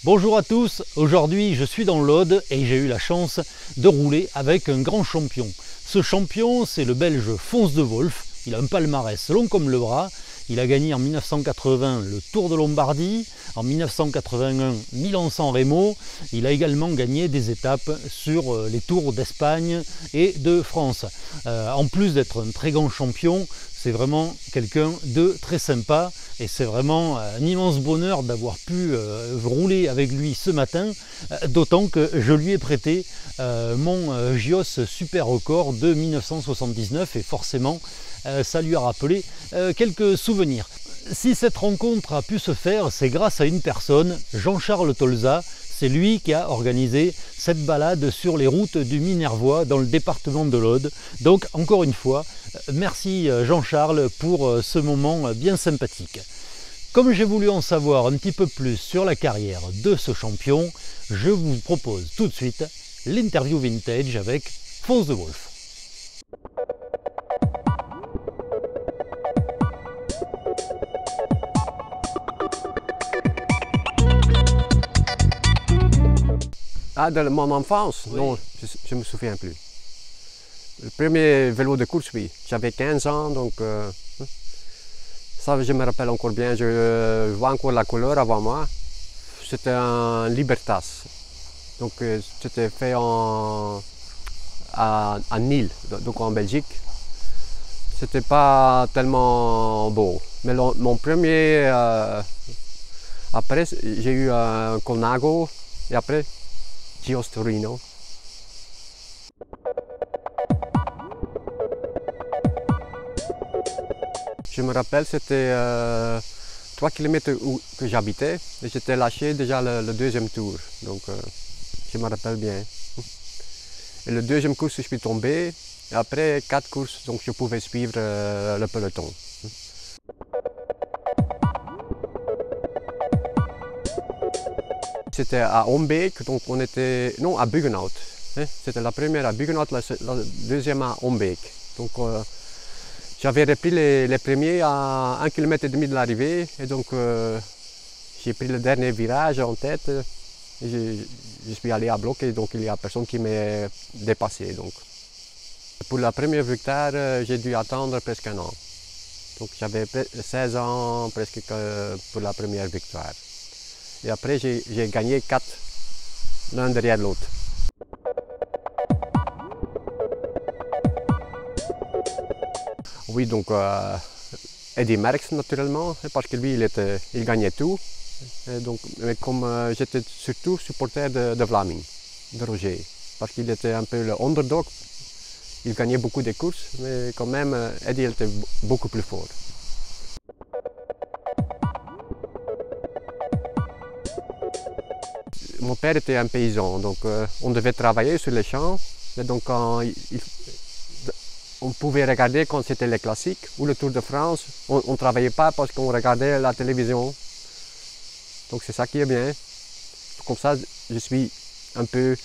Bonjour à tous, aujourd'hui je suis dans l'Aude et j'ai eu la chance de rouler avec un grand champion. Ce champion, c'est le Belge Fons de Wolf. Il a un palmarès long comme le bras. Il a gagné en 1980 le Tour de Lombardie, en 1981 Milan-San Remo. Il a également gagné des étapes sur les Tours d'Espagne et de France. En plus d'être un très grand champion, c'est vraiment quelqu'un de très sympa et c'est vraiment un immense bonheur d'avoir pu rouler avec lui ce matin, d'autant que je lui ai prêté mon Gios Super Record de 1979 et forcément ça lui a rappelé quelques souvenirs. Si cette rencontre a pu se faire, c'est grâce à une personne, Jean-Charles Tolza. C'est lui qui a organisé cette balade sur les routes du Minervois dans le département de l'Aude. Donc encore une fois, merci Jean-Charles pour ce moment bien sympathique. Comme j'ai voulu en savoir un petit peu plus sur la carrière de ce champion, je vous propose tout de suite l'interview vintage avec Fons de Wolf. Ah, de mon enfance? Oui. Non, je ne me souviens plus. Le premier vélo de course, oui. J'avais 15 ans, donc ça je me rappelle encore bien. Je vois encore la couleur avant moi. C'était un Libertas. Donc c'était fait à Nîmes, donc en Belgique. C'était pas tellement beau. Mais mon premier, après j'ai eu un Colnago et après Gios Torino. Je me rappelle, c'était 3 km où que j'habitais et j'étais lâché déjà le deuxième tour. Donc je me rappelle bien. Et le deuxième course, je suis tombé. Et après 4 courses, donc je pouvais suivre le peloton. C'était à Ombeek, donc on était, non, à Buggenhout. C'était la première à Buggenhout, la deuxième à Ombeek. Donc j'avais repris les premiers à 1,5 km de l'arrivée et donc j'ai pris le dernier virage en tête. Et je suis allé à bloc et donc il y a personne qui m'a dépassé. Donc. Pour la première victoire, j'ai dû attendre presque un an. Donc j'avais 16 ans presque pour la première victoire. Et après, j'ai gagné 4, l'un derrière l'autre. Oui, donc Eddy Merckx naturellement, parce que lui, il gagnait tout. Et donc, mais comme j'étais surtout supporter de Vlaming, de Roger, parce qu'il était un peu le underdog. Il gagnait beaucoup de courses, mais quand même, Eddy était beaucoup plus fort. Mon père était un paysan, donc on devait travailler sur les champs. Et donc on pouvait regarder quand c'était les classiques ou le Tour de France. On ne travaillait pas parce qu'on regardait la télévision. Donc c'est ça qui est bien. Comme ça, je suis un peu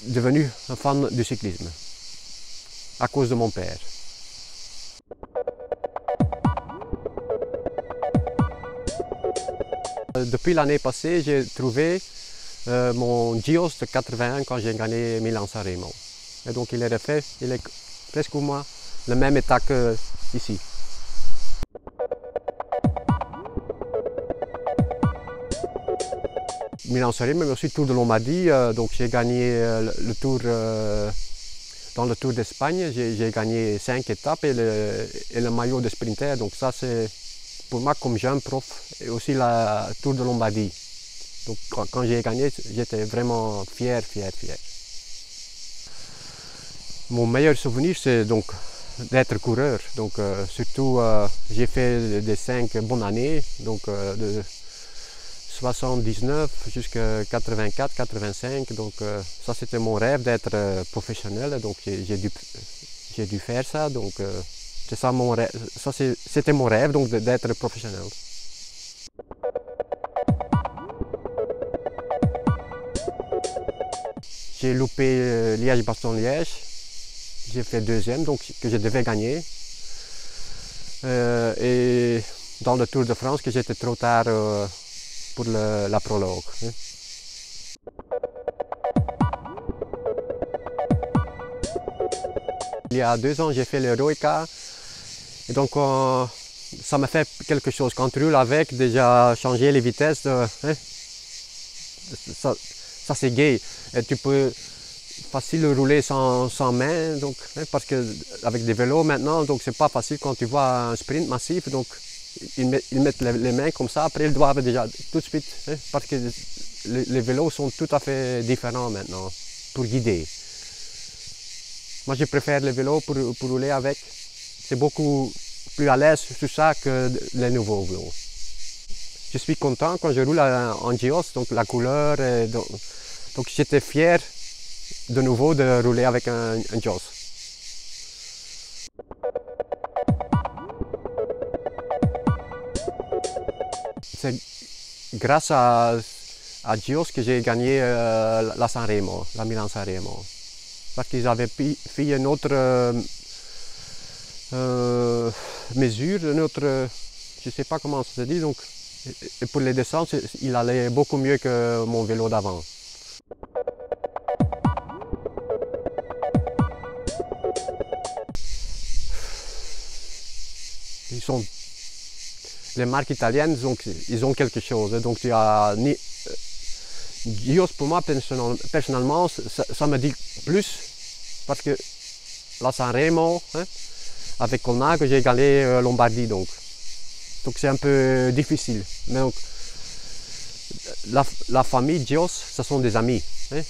devenu un fan du cyclisme à cause de mon père. Depuis l'année passée, j'ai trouvé mon Gios de 81 quand j'ai gagné Milan-San Remo. Et donc il est refait, il est presque au moins le même état qu'ici. Milan-San Remo, mais aussi Tour de Lombardie, donc j'ai gagné le Tour dans le Tour d'Espagne, j'ai gagné 5 étapes et le maillot de sprinter, donc ça c'est pour moi comme jeune prof et aussi la Tour de Lombardie. Donc quand j'ai gagné, j'étais vraiment fier. Mon meilleur souvenir c'est donc d'être coureur, donc surtout j'ai fait des 5 bonnes années, donc de 79 jusqu'à 84, 85, donc ça c'était mon rêve d'être professionnel, donc j'ai dû faire ça, donc c'est ça mon rêve, c'était mon rêve donc d'être professionnel. J'ai loupé Liège-Bastogne-Liège, j'ai fait deuxième, donc que je devais gagner. Et dans le Tour de France, que j'étais trop tard pour la prologue. Hein. Il y a 2 ans, j'ai fait le Roika et donc ça m'a fait quelque chose. Quand tu roules avec, déjà changer les vitesses, hein, ça c'est gai. Et tu peux facile rouler sans main, donc, hein, parce qu'avec des vélos maintenant, donc c'est pas facile quand tu vois un sprint massif, donc ils mettent les mains comme ça, après ils doivent déjà tout de suite, hein, parce que les vélos sont tout à fait différents maintenant pour guider. Moi je préfère les vélos pour rouler avec, c'est beaucoup plus à l'aise sur ça que les nouveaux vélos. Je suis content quand je roule en Gios, donc la couleur, donc j'étais fier de nouveau de rouler avec un Gios. C'est grâce à Gios que j'ai gagné la Sanremo, la Milan-Sanremo. Parce qu'ils avaient fait une autre mesure, une autre, je ne sais pas comment ça se dit, donc et pour les descentes, il allait beaucoup mieux que mon vélo d'avant. Les marques italiennes, donc, ils ont quelque chose. Donc tu as Gios, pour moi personnellement, ça me dit plus parce que la Sanremo, hein, avec Colnago, j'ai gagné Lombardie, donc c'est un peu difficile. Mais donc la famille Gios, ce sont des amis. Hein.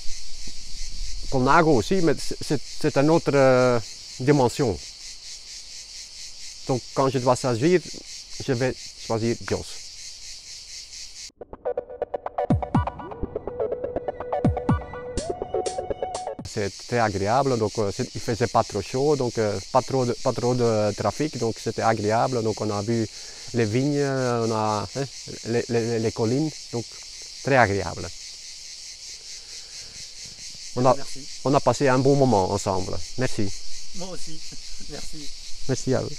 Colnago aussi, mais c'est une autre dimension. Donc quand je dois choisir, je vais choisir Gios. C'est très agréable, donc il ne faisait pas trop chaud, donc pas trop de trafic, donc c'était agréable. Donc on a vu les vignes, on a hein, les collines, donc très agréable. On a passé un bon moment ensemble. Merci. Moi aussi, merci. Merci à vous.